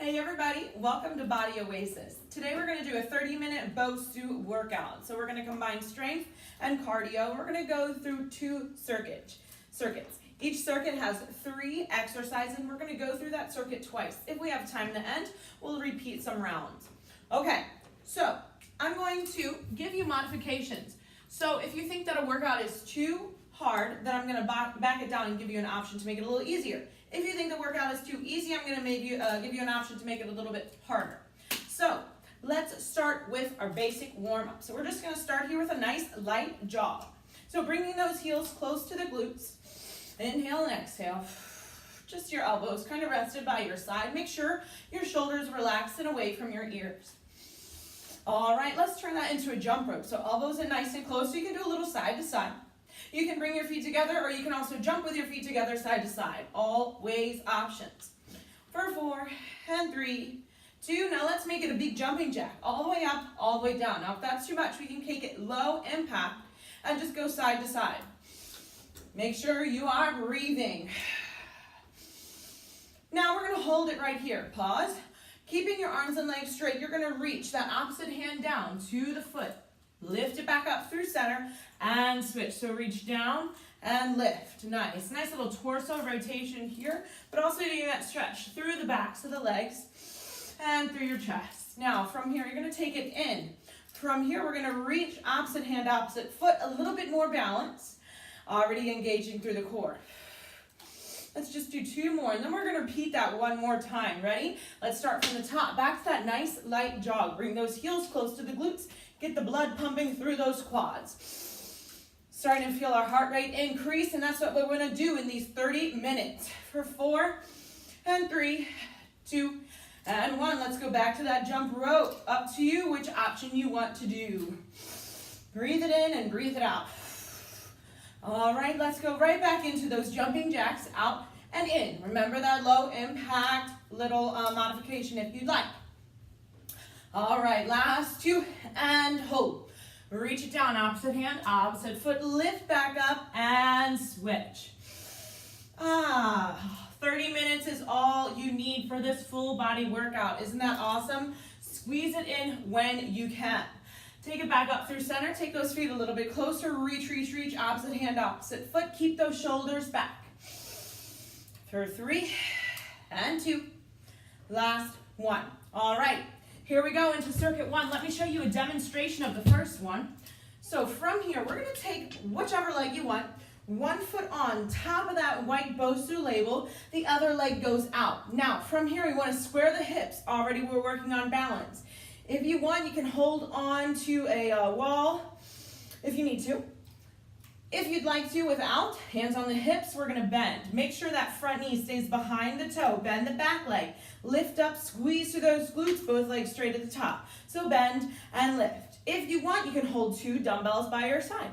Hey everybody, welcome to Body Oasis. Today we're going to do a 30-minute Bosu workout. So we're going to combine strength and cardio. We're going to go through two circuits. Each circuit has 3 exercises and we're going to go through that circuit twice. If we have time at the end, we'll repeat some rounds. Okay, so I'm going to give you modifications. So if you think that a workout is too hard, then I'm going to back it down and give you an option to make it a little easier. If you think the workout is too easy, I'm going to give you an option to make it a little bit harder. So let's start with our basic warm-up. So we're just going to start here with a nice light jog. So bringing those heels close to the glutes. Inhale and exhale. Just your elbows kind of rested by your side. Make sure your shoulders relaxed and away from your ears. All right, let's turn that into a jump rope. So elbows are nice and close. So you can do a little side to side. You can bring your feet together, or you can also jump with your feet together side to side. Always options. For 4 and 3, 2. Now let's make it a big jumping jack. All the way up, all the way down. Now if that's too much, we can take it low impact and just go side to side. Make sure you are breathing. Now we're going to hold it right here. Pause. Keeping your arms and legs straight, you're going to reach that opposite hand down to the foot. Lift it back up through center and switch. So reach down and lift. Nice. Nice little torso rotation here, but also doing that stretch through the backs of the legs and through your chest. Now from here, you're going to take it in. From here, we're going to reach opposite hand, opposite foot, a little bit more balance, already engaging through the core. Let's just do 2 more, and then we're going to repeat that one more time. Ready? Let's start from the top. Back to that nice light jog. Bring those heels close to the glutes. Get the blood pumping through those quads. Starting to feel our heart rate increase, and that's what we're going to do in these 30 minutes. For 4 and 3, 2 and 1. Let's go back to that jump rope. Up to you which option you want to do. Breathe it in and breathe it out. All right, let's go right back into those jumping jacks, out and in. Remember that low impact little modification if you'd like. All right, last 2 and hold. Reach it down, opposite hand, opposite foot, lift back up and switch. 30 minutes is all you need for this full body workout. Isn't that awesome? Squeeze it in when you can. Take it back up through center. Take those feet a little bit closer. Reach, reach, reach. Opposite hand, opposite foot. Keep those shoulders back. For 3 and 2. Last 1. All right. Here we go into circuit 1. Let me show you a demonstration of the first one. So from here, we're going to take whichever leg you want. 1 foot on top of that white Bosu label. The other leg goes out. Now, from here, we want to square the hips. Already we're working on balance. If you want, you can hold on to a wall if you need to. If you'd like to, without, hands on the hips, we're going to bend. Make sure that front knee stays behind the toe. Bend the back leg. Lift up, squeeze through those glutes, both legs straight at the top. So bend and lift. If you want, you can hold 2 dumbbells by your side.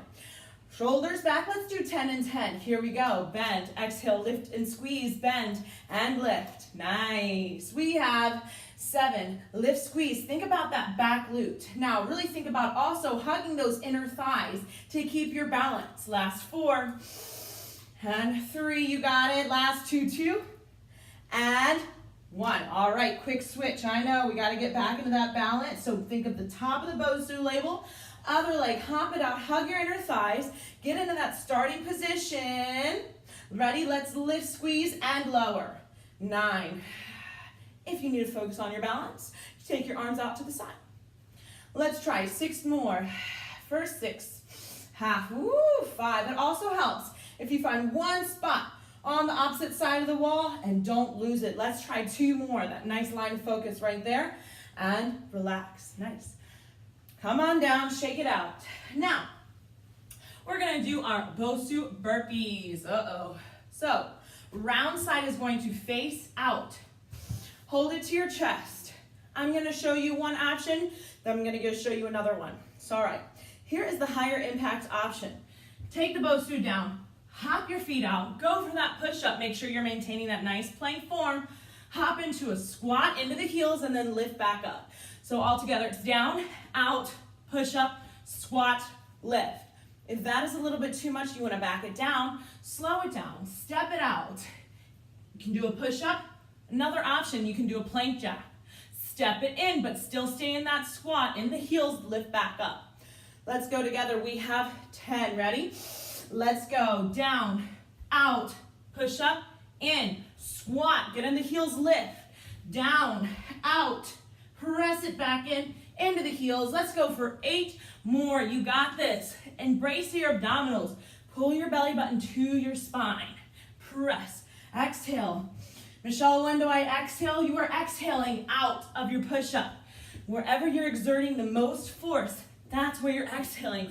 Shoulders back, let's do 10 and 10. Here we go. Bend, exhale, lift and squeeze, bend and lift. Nice. We have 7, lift, squeeze. Think about that back glute. Now, really think about also hugging those inner thighs to keep your balance. Last 4 and 3, you got it. Last 2, 2 and 1. All right, quick switch. I know we got to get back into that balance. So think of the top of the Bosu label. Other leg, hop it out, hug your inner thighs. Get into that starting position. Ready? Let's lift, squeeze, and lower. 9. If you need to focus on your balance, take your arms out to the side. Let's try 6 more. First 6, half, 5. It also helps if you find one spot on the opposite side of the wall and don't lose it. Let's try 2 more. That nice line of focus right there. And relax. Nice. Come on down, shake it out. Now, we're going to do our Bosu burpees. So, round side is going to face out. Hold it to your chest. I'm going to show you one option, then I'm going to go show you another one. So, all right, here is the higher impact option. Take the Bosu down, hop your feet out, go for that push-up. Make sure you're maintaining that nice plank form. Hop into a squat into the heels and then lift back up. So all together, it's down, out, push up, squat, lift. If that is a little bit too much, you want to back it down, slow it down, step it out. You can do a push up, Another option, you can do a plank jack. Step it in, but still stay in that squat. In the heels, lift back up. Let's go together. We have 10. Ready? Let's go. Down, out, push up, in, squat. Get in the heels, lift. Down, out, press it back in, into the heels. Let's go for 8 more. You got this. Embrace your abdominals. Pull your belly button to your spine. Press. Exhale. Michelle, when do I exhale? You are exhaling out of your push-up. Wherever you're exerting the most force, that's where you're exhaling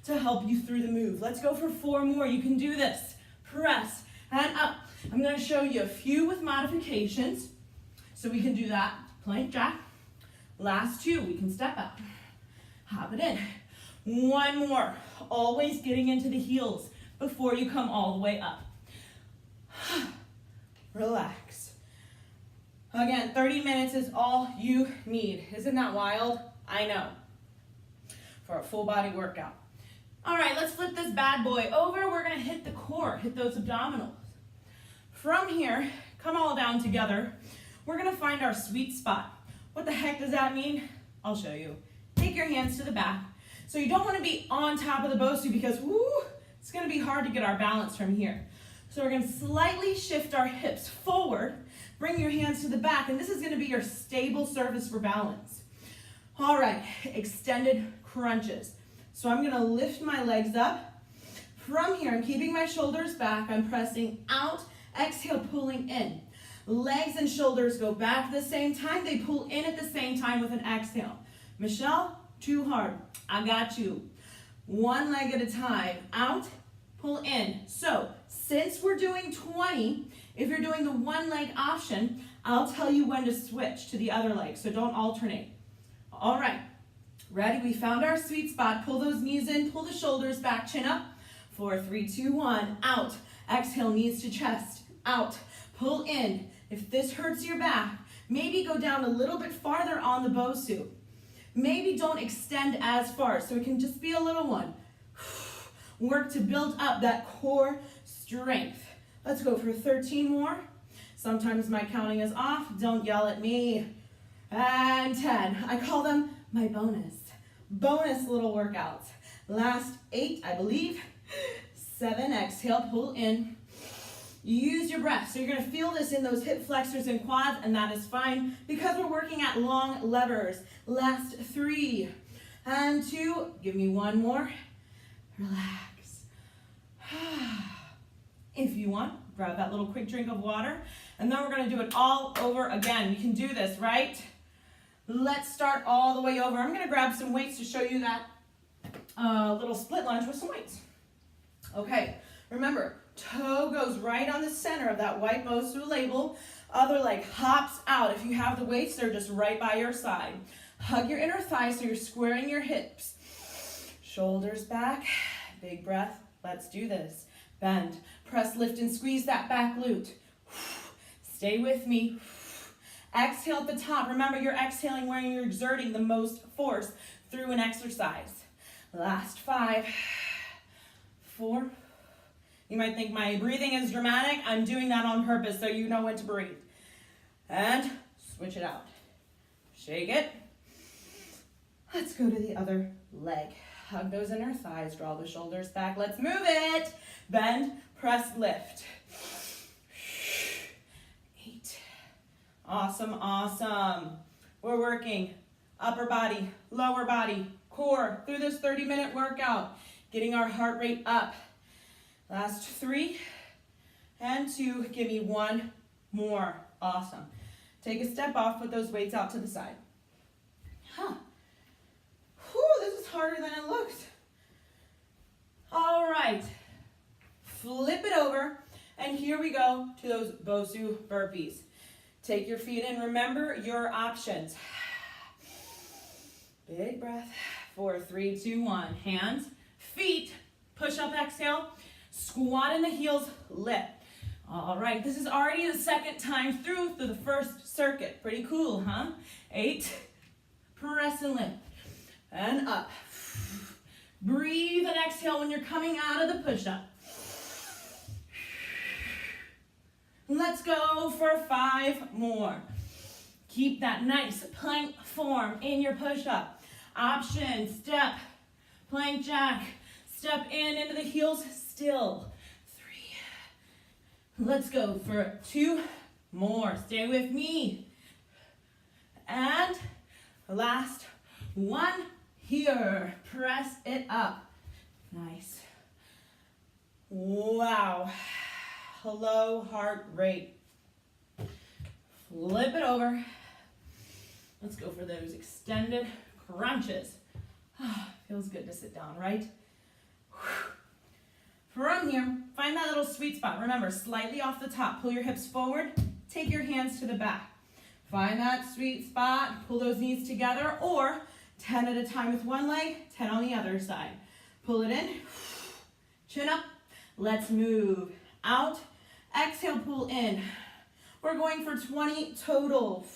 to help you through the move. Let's go for 4 more. You can do this. Press and up. I'm going to show you a few with modifications. So we can do that. Plank jack. Last 2, we can step out. Hop it in. 1 more. Always getting into the heels before you come all the way up. Relax. Again, 30 minutes is all you need. Isn't that wild? I know. For a full body workout. All right, let's flip this bad boy over. We're going to hit the core, hit those abdominals. From here, come all down together. We're going to find our sweet spot. What the heck does that mean? I'll show you. Take your hands to the back. So you don't want to be on top of the Bosu because it's going to be hard to get our balance from here. So we're going to slightly shift our hips forward. Bring your hands to the back, and this is going to be your stable surface for balance. All right, extended crunches. So I'm going to lift my legs up. From here, I'm keeping my shoulders back. I'm pressing out. Exhale, pulling in. Legs and shoulders go back at the same time. They pull in at the same time with an exhale. Michelle, too hard. I got you. 1 leg at a time. Out, pull in. So since we're doing 20, if you're doing the 1 leg option, I'll tell you when to switch to the other leg. So don't alternate. All right. Ready? We found our sweet spot. Pull those knees in. Pull the shoulders back. Chin up. 4, 3, 2, 1. Out. Exhale, knees to chest. Out. Pull in. If this hurts your back, maybe go down a little bit farther on the Bosu. Maybe don't extend as far, so it can just be a little one. Work to build up that core strength. Let's go for 13 more. Sometimes my counting is off. Don't yell at me. And 10. I call them my bonus little workouts. Last 8, I believe. 7, exhale, pull in. Use your breath. So you're going to feel this in those hip flexors and quads, and that is fine because we're working at long levers. Last 3 and 2. Give me 1 more. Relax. If you want, grab that little quick drink of water, and then we're going to do it all over again. You can do this, right? Let's start all the way over. I'm going to grab some weights to show you that little split lunge with some weights. Okay, remember, toe goes right on the center of that white Bosu label. Other leg hops out. If you have the weights, they're just right by your side. Hug your inner thigh so you're squaring your hips. Shoulders back. Big breath. Let's do this. Bend. Press, lift, and squeeze that back glute. Stay with me. Exhale at the top. Remember, you're exhaling where you're exerting the most force through an exercise. Last 5, 4. You might think my breathing is dramatic. I'm doing that on purpose so you know when to breathe. And switch it out. Shake it. Let's go to the other leg. Hug those inner thighs. Draw the shoulders back. Let's move it. Bend, press, lift. 8. Awesome, awesome. We're working upper body, lower body, core through this 30-minute workout. Getting our heart rate up. Last 3 and 2. Give me 1 more. Awesome. Take a step off. Put those weights out to the side. This is harder than it looks. All right. Flip it over. And here we go to those Bosu burpees. Take your feet in. Remember your options. Big breath. 4, 3, 2, 1. Hands, feet, push up, exhale. Squat in the heels, lift. All right, this is already the second time through the first circuit. Pretty cool, huh? 8, press and lift, and up. Breathe and exhale when you're coming out of the push-up. Let's go for 5 more. Keep that nice plank form in your push-up. Option, step, plank jack, step in into the heels, still. 3. Let's go for 2 more. Stay with me. And last one here. Press it up. Nice. Wow. Hello, heart rate. Flip it over. Let's go for those extended crunches. Feels good to sit down, right? From here, find that little sweet spot. Remember, slightly off the top. Pull your hips forward. Take your hands to the back. Find that sweet spot. Pull those knees together, or 10 at a time with one leg, 10 on the other side. Pull it in. Chin up. Let's move out. Exhale, pull in. We're going for 20 total.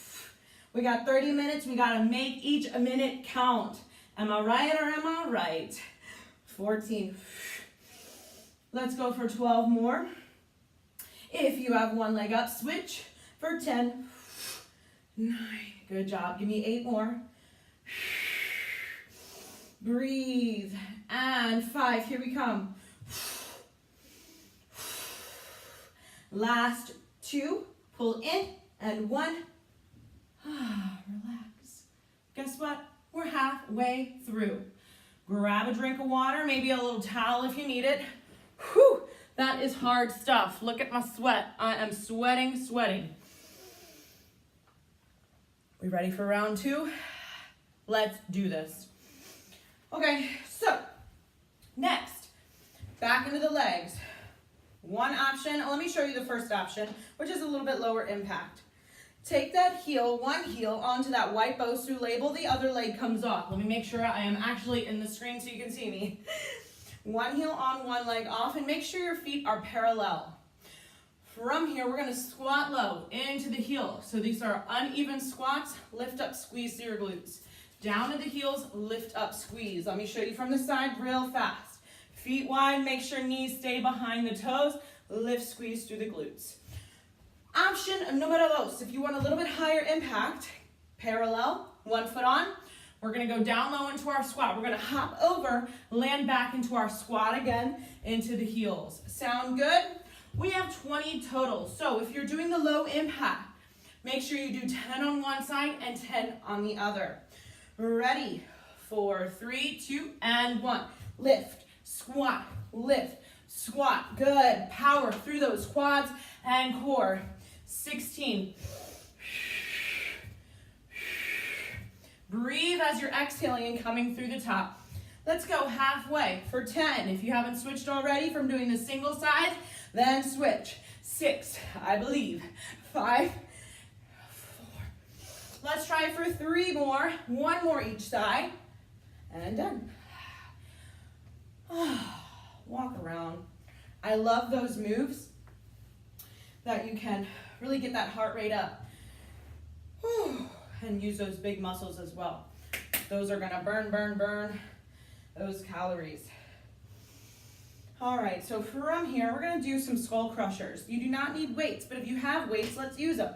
We got 30 minutes. We got to make each a minute count. Am I right or am I right? 14. Let's go for 12 more. If you have one leg up, switch for 10. 9. Good job. Give me 8 more. Breathe. And 5. Here we come. Last 2. Pull in. And 1. Relax. Guess what? We're halfway through. Grab a drink of water, maybe a little towel if you need it. Whew, that is hard stuff. Look at my sweat. I am sweating. We ready for round 2? Let's do this. Okay, so next, back into the legs. One option, let me show you the first option, which is a little bit lower impact. Take that heel, one heel, onto that white Bosu label. The other leg comes off. Let me make sure I am actually in the screen so you can see me. One heel on, one leg off, and make sure your feet are parallel. From here, we're going to squat low into the heel. So these are uneven squats. Lift up, squeeze through your glutes. Down to the heels, lift up, squeeze. Let me show you from the side real fast. Feet wide, make sure knees stay behind the toes. Lift, squeeze through the glutes. Option numero dos, if you want a little bit higher impact, parallel, one foot on. We're going to go down low into our squat. We're going to hop over, land back into our squat again, into the heels. Sound good? We have 20 total. So if you're doing the low impact, make sure you do 10 on one side and 10 on the other. Ready? for 3, 2, and 1. Lift, squat, lift, squat. Good. Power through those quads and core. 16. Breathe as you're exhaling and coming through the top. Let's go halfway for 10. If you haven't switched already from doing the single side, then switch. 6, I believe. 5, 4. Let's try for 3 more. 1 more each side. And done. Walk around. I love those moves that you can really get that heart rate up. And use those big muscles as well. Those are gonna burn those calories. All right, so from here, we're gonna do some skull crushers. You do not need weights, but if you have weights, let's use them.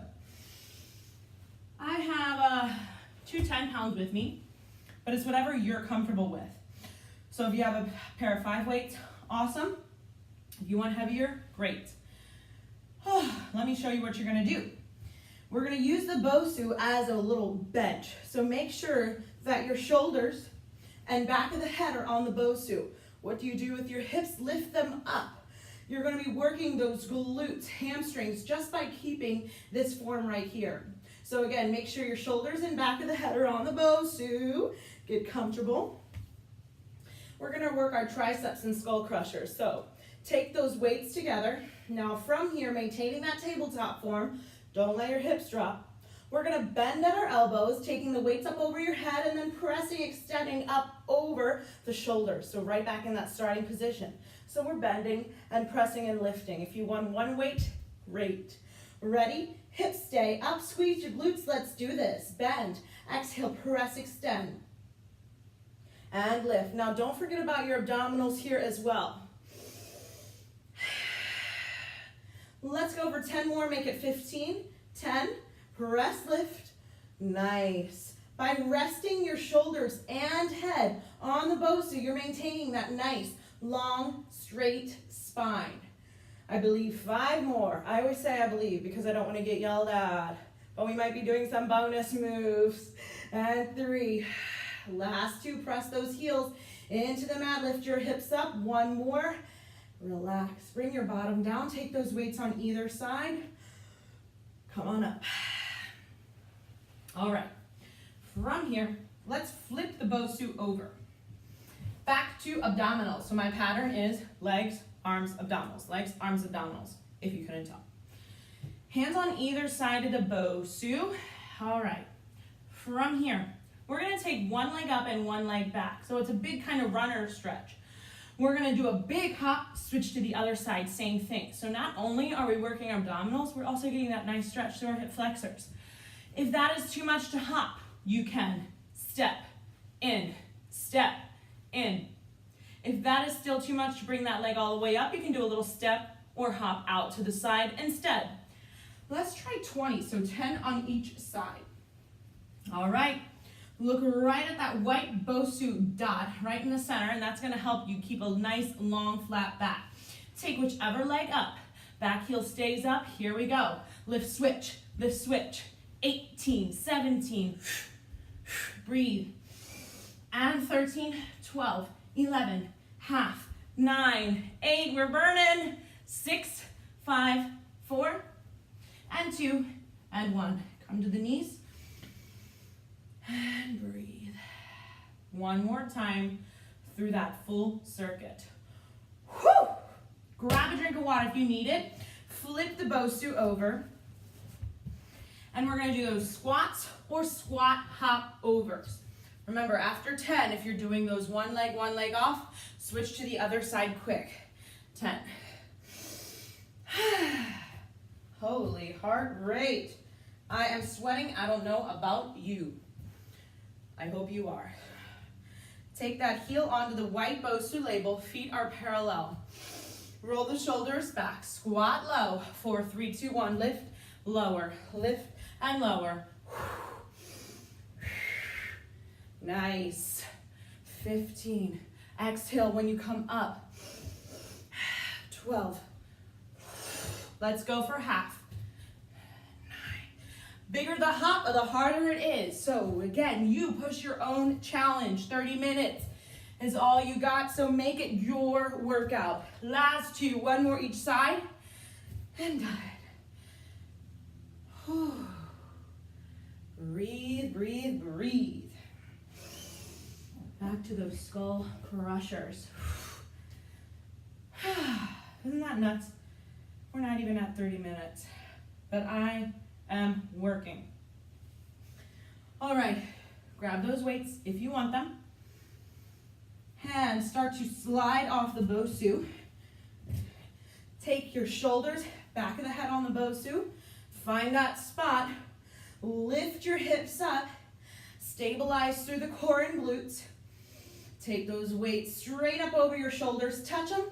I have 2 10-pounds with me, but it's whatever you're comfortable with. So if you have a pair of 5 weights, awesome. If you want heavier, great. Let me show you what you're gonna do. We're gonna use the Bosu as a little bench. So make sure that your shoulders and back of the head are on the Bosu. What do you do with your hips? Lift them up. You're gonna be working those glutes, hamstrings, just by keeping this form right here. So again, make sure your shoulders and back of the head are on the Bosu. Get comfortable. We're gonna work our triceps and skull crushers. So take those weights together. Now from here, maintaining that tabletop form, don't let your hips drop. We're gonna bend at our elbows, taking the weights up over your head and then pressing, extending up over the shoulders. So right back in that starting position. So we're bending and pressing and lifting. If you want 1 weight, great. Ready? Hips stay up, squeeze your glutes. Let's do this. Bend, exhale, press, extend. And lift. Now don't forget about your abdominals here as well. Let's go for 10 more, make it 15. 10, press lift, nice. By resting your shoulders and head on the Bosu, you're maintaining that nice, long, straight spine. I believe 5 more. I always say I believe because I don't want to get yelled at, but we might be doing some bonus moves. And 3, last 2, press those heels into the mat, lift your hips up. 1 more, relax, bring your bottom down, take those weights on either side. Come on up. All right, from here, let's flip the Bosu over. Back to abdominals. So my pattern is legs, arms, abdominals, legs, arms, abdominals, if you couldn't tell. Hands on either side of the Bosu. All right, from here, we're gonna take one leg up and one leg back. So it's a big kind of runner stretch. We're gonna do a big hop, switch to the other side, same thing. So not only are we working our abdominals, we're also getting that nice stretch through our hip flexors. If that is too much to hop, you can step in, step in. If that is still too much to bring that leg all the way up, you can do a little step or hop out to the side instead. Let's try 20, so 10 on each side. All right. Look right at that white Bosu dot right in the center, and that's gonna help you keep a nice, long, flat back. Take whichever leg up. Back heel stays up, here we go. Lift, switch, 18, 17, breathe. And 13, 12, 11, half, 9, 8, we're burning. 6, 5, 4, and 2, and 1. Come to the knees. And breathe. One more time through that full circuit. Whew! Grab a drink of water if you need it. Flip the Bosu over. And we're going to do those squats or squat hop overs. Remember, after 10, if you're doing those one leg off, switch to the other side quick. 10. Holy heart rate. I am sweating. I don't know about you. I hope you are. Take that heel onto the white Bosu label. Feet are parallel. Roll the shoulders back. Squat low. 4, 3, 2, 1. Lift, lower, and lower. Nice. 15. Exhale when you come up. 12. Let's go for half. Bigger the hop, the harder it is. So again, you push your own challenge. 30 minutes is all you got, so make it your workout. Last 2, 1 more each side, and done. Breathe, breathe, breathe. Back to those skull crushers. Isn't that nuts? We're not even at 30 minutes, but I am working. All right, grab those weights if you want them. Hands start to slide off the Bosu. Take your shoulders, back of the head on the Bosu. Find that spot. Lift your hips up. Stabilize through the core and glutes. Take those weights straight up over your shoulders. Touch them.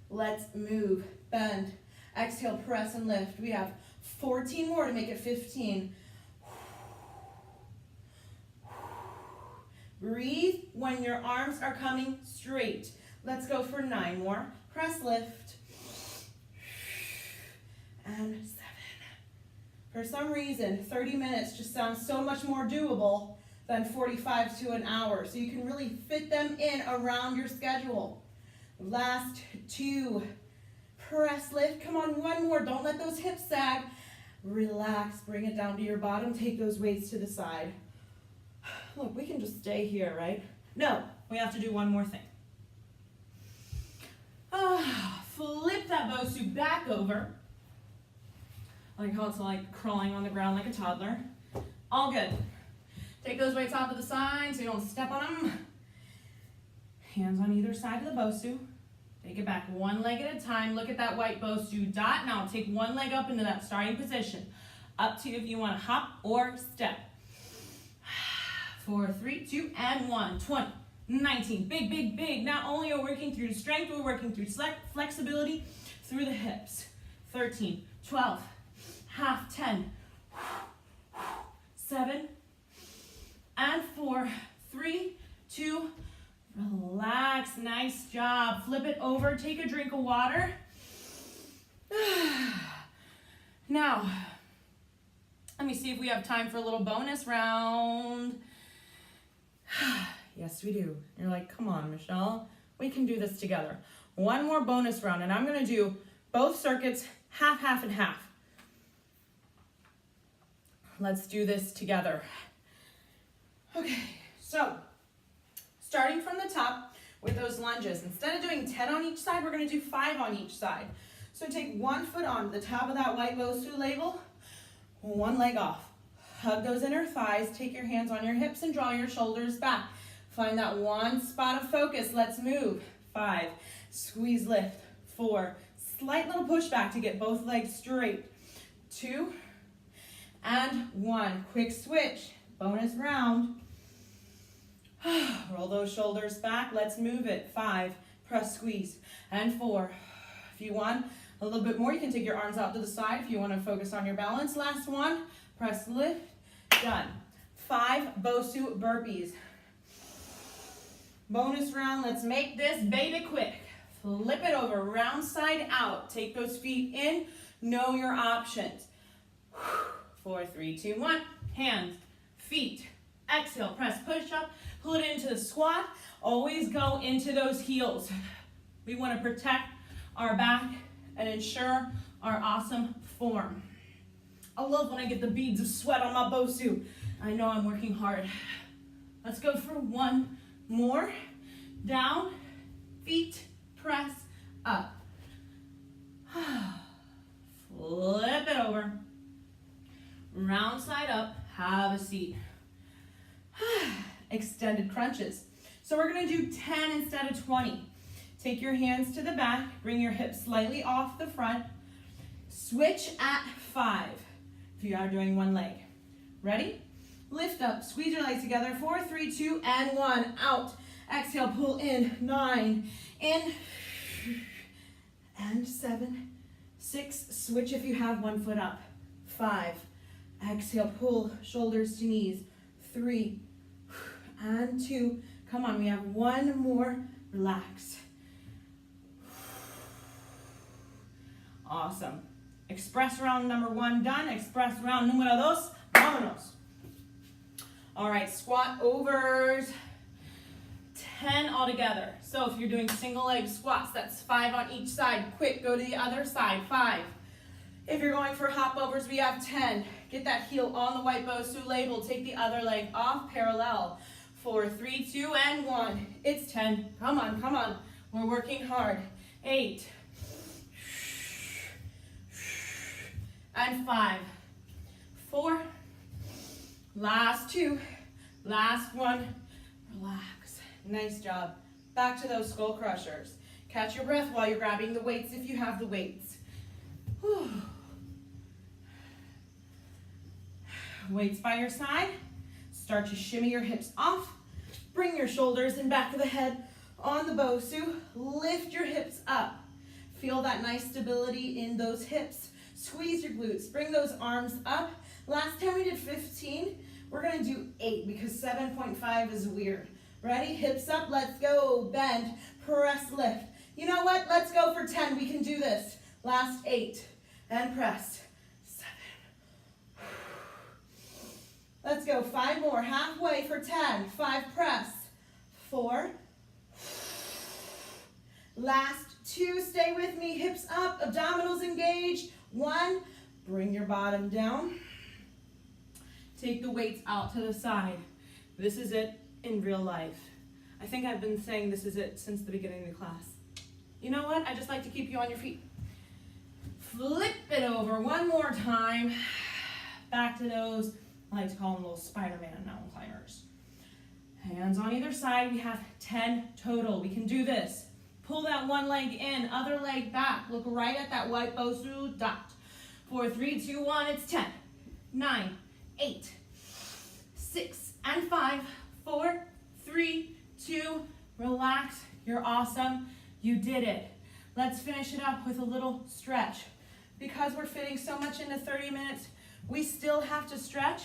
Let's move. Bend. Exhale, press and lift. We have 14 more to make it 15. Breathe when your arms are coming straight. Let's go for 9 more. Press, lift. And 7. For some reason, 30 minutes just sounds so much more doable than 45 to an hour. So you can really fit them in around your schedule. Last 2. Press, lift. Come on, 1 more. Don't let those hips sag. Relax, bring it down to your bottom. Take those weights to the side. Look, we can just stay here, right? No, we have to do 1 more thing. Flip that Bosu back over. I like how it's like crawling on the ground like a toddler. All good. Take those weights off to the side so you don't step on them. Hands on either side of the Bosu. Take it back 1 leg at a time. Look at that white Bosu dot. Now take 1 leg up into that starting position. Up to you if you want to hop or step. 4, 3, 2, and 1. 20, 19. Big, big, big. Not only are we working through strength, we're working through flexibility through the hips. 13, 12, half, 10, 7, and 4, 3, 2, relax, nice job. Flip it over, take a drink of water. Now, let me see if we have time for a little bonus round. Yes, we do. You're like, come on, Michelle, we can do this together. One more bonus round, and I'm gonna do both circuits, half, half, and half. Let's do this together. Okay, so starting from the top with those lunges, instead of doing 10 on each side, we're gonna do 5 on each side. So take one foot on the top of that white Bosu label, one leg off. Hug those inner thighs, take your hands on your hips and draw your shoulders back. Find that one spot of focus, let's move. 5, squeeze, lift. 4, slight little push back to get both legs straight. 2, and 1, quick switch, bonus round. Roll those shoulders back, let's move it. 5, press, squeeze, and 4. If you want a little bit more, you can take your arms out to the side if you want to focus on your balance. Last one, press, lift, done. 5 Bosu burpees. Bonus round, let's make this baby quick. Flip it over, round side out. Take those feet in, know your options. 4, 3, 2, 1, hands, feet, exhale, press, push up, pull it into the squat. Always go into those heels. We want to protect our back and ensure our awesome form. I love when I get the beads of sweat on my Bosu. I know I'm working hard. Let's go for one more. Down, feet, press, up. Flip it over. Round side up, have a seat. Extended crunches. So we're gonna do 10 instead of 20. Take your hands to the back, bring your hips slightly off the front. Switch at 5 if you are doing one leg. Ready? Lift up, squeeze your legs together. 4, 3, 2, and 1. Out. Exhale, pull in. 9. In. And 7. 6. Switch if you have one foot up. 5. Exhale, pull shoulders to knees. 3. And 2. Come on, we have one more. Relax. Awesome. Express round number 1 done. Express round número 2. Vámonos. All right, squat overs. 10 altogether. So if you're doing single leg squats, that's 5 on each side. Quick, go to the other side. 5. If you're going for hop overs, we have 10. Get that heel on the white Bosu label. Take the other leg off, parallel. 4, 3, 2, and 1. It's 10. Come on, come on. We're working hard. 8. And 5. 4. Last 2. Last 1. Relax. Nice job. Back to those skull crushers. Catch your breath while you're grabbing the weights if you have the weights. Whew. Weights by your side. Start to shimmy your hips off. Bring your shoulders and back of the head on the Bosu. Lift your hips up. Feel that nice stability in those hips. Squeeze your glutes. Bring those arms up. Last time we did 15. We're going to do 8 because 7.5 is weird. Ready? Hips up. Let's go. Bend. Press. Lift. You know what? Let's go for 10. We can do this. Last 8. And press. 7. Let's go. 5 more. Halfway for 10. 5. Press. 4. Last 2. Stay with me. Hips up. Abdominals engaged. 1. Bring your bottom down. Take the weights out to the side. This is it in real life. I think I've been saying this is it since the beginning of the class. You know what? I just like to keep you on your feet. Flip it over one more time. Back to those, I like to call them little Spider-Man mountain climbers. Hands on either side. We have 10 total. We can do this. Pull that one leg in, other leg back. Look right at that white Bosu dot. 4, 3, 2, 1, it's 10, 9, 8, 6, and 5, 4, 3, 2, relax. You're awesome. You did it. Let's finish it up with a little stretch. because we're fitting so much into 30 minutes, we still have to stretch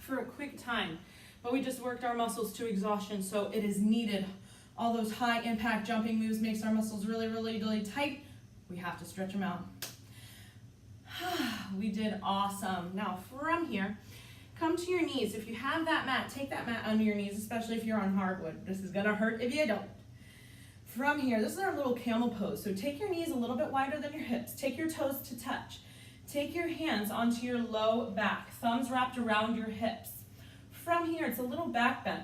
for a quick time. But we just worked our muscles to exhaustion, so it is needed. All those high impact jumping moves makes our muscles really, really, really tight. We have to stretch them out. We did awesome. Now from here, come to your knees. If you have that mat, take that mat under your knees, especially if you're on hardwood. This is gonna hurt if you don't. From here, this is our little camel pose. So take your knees a little bit wider than your hips. Take your toes to touch. Take your hands onto your low back, thumbs wrapped around your hips. From here, it's a little back bend.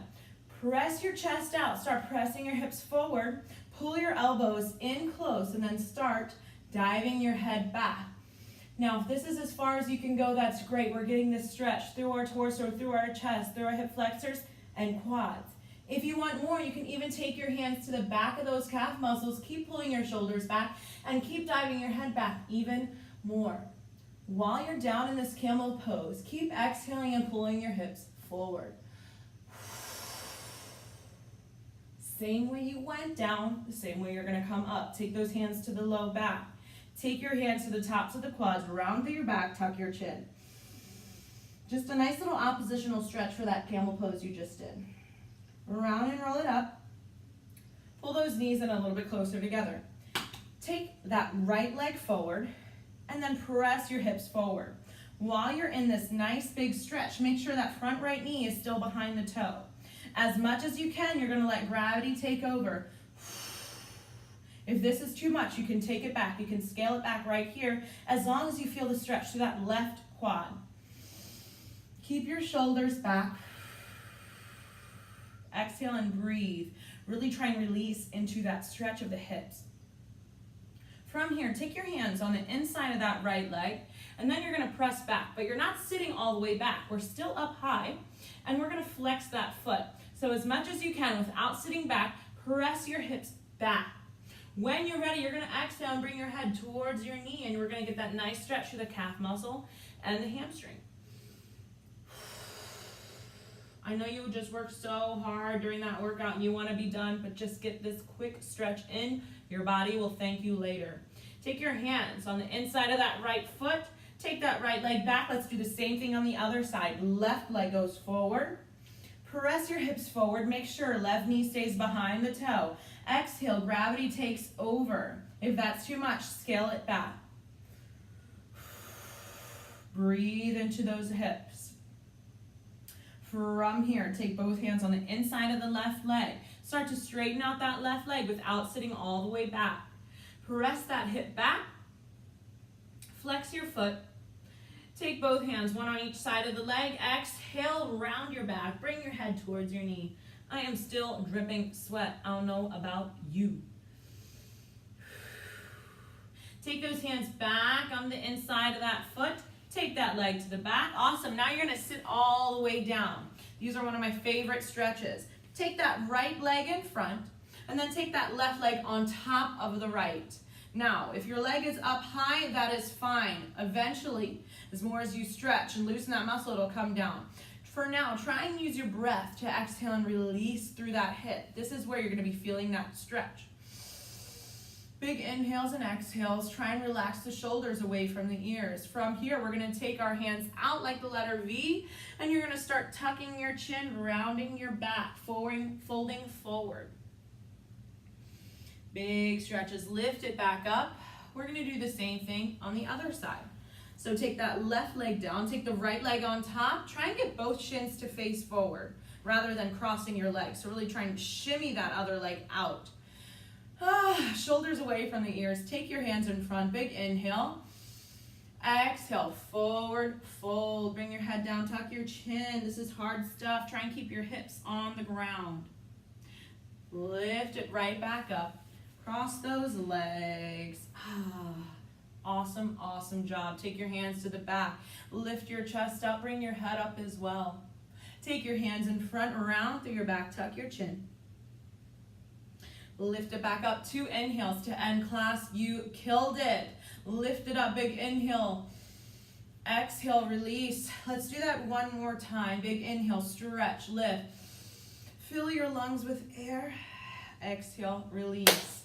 Press your chest out, start pressing your hips forward, pull your elbows in close, and then start diving your head back. Now, if this is as far as you can go, that's great. We're getting this stretch through our torso, through our chest, through our hip flexors and quads. If you want more, you can even take your hands to the back of those calf muscles, keep pulling your shoulders back, and keep diving your head back even more. While you're down in this camel pose, keep exhaling and pulling your hips forward. Same way you went down, the same way you're going to come up. Take those hands to the low back. Take your hands to the tops of the quads, round through your back, tuck your chin. Just a nice little oppositional stretch for that camel pose you just did. Round and roll it up. Pull those knees in a little bit closer together. Take that right leg forward and then press your hips forward. While you're in this nice big stretch, make sure that front right knee is still behind the toe. As much as you can, you're going to let gravity take over. If this is too much, you can take it back. You can scale it back right here as long as you feel the stretch through that left quad. Keep your shoulders back. Exhale and breathe. Really try and release into that stretch of the hips. From here, take your hands on the inside of that right leg, and then you're going to press back, but you're not sitting all the way back. We're still up high, and we're going to flex that foot. So as much as you can, without sitting back, press your hips back. When you're ready, you're going to exhale and bring your head towards your knee, and we're going to get that nice stretch through the calf muscle and the hamstring. I know you just worked so hard during that workout and you want to be done, but just get this quick stretch in. Your body will thank you later. Take your hands on the inside of that right foot. Take that right leg back. Let's do the same thing on the other side. Left leg goes forward. Press your hips forward. Make sure left knee stays behind the toe. Exhale, gravity takes over. If that's too much, scale it back. Breathe into those hips. From here, take both hands on the inside of the left leg. Start to straighten out that left leg without sitting all the way back. Press that hip back. Flex your foot. Take both hands, one on each side of the leg. Exhale, round your back. Bring your head towards your knee. I am still dripping sweat. I don't know about you. Take those hands back on the inside of that foot. Take that leg to the back. Awesome. Now you're going to sit all the way down. These are one of my favorite stretches. Take that right leg in front, and then take that left leg on top of the right. Now, if your leg is up high, that is fine. Eventually, as more as you stretch and loosen that muscle, it'll come down. For now, try and use your breath to exhale and release through that hip. This is where you're going to be feeling that stretch. Big inhales and exhales. Try and relax the shoulders away from the ears. From here, we're going to take our hands out like the letter V, and you're going to start tucking your chin, rounding your back, folding forward. Big stretches. Lift it back up. We're going to do the same thing on the other side. So take that left leg down, take the right leg on top. Try and get both shins to face forward rather than crossing your legs. So really try and shimmy that other leg out. Shoulders away from the ears. Take your hands in front. Big inhale. Exhale, forward, fold. Bring your head down, tuck your chin. This is hard stuff. Try and keep your hips on the ground. Lift it right back up. Cross those legs. Awesome, awesome job. Take your hands to the back. Lift your chest up. Bring your head up as well. Take your hands in front, around through your back. Tuck your chin. Lift it back up. 2 inhales to end class. You killed it. Lift it up. Big inhale. Exhale, release. Let's do that one more time. Big inhale, stretch, lift. Fill your lungs with air. Exhale, release.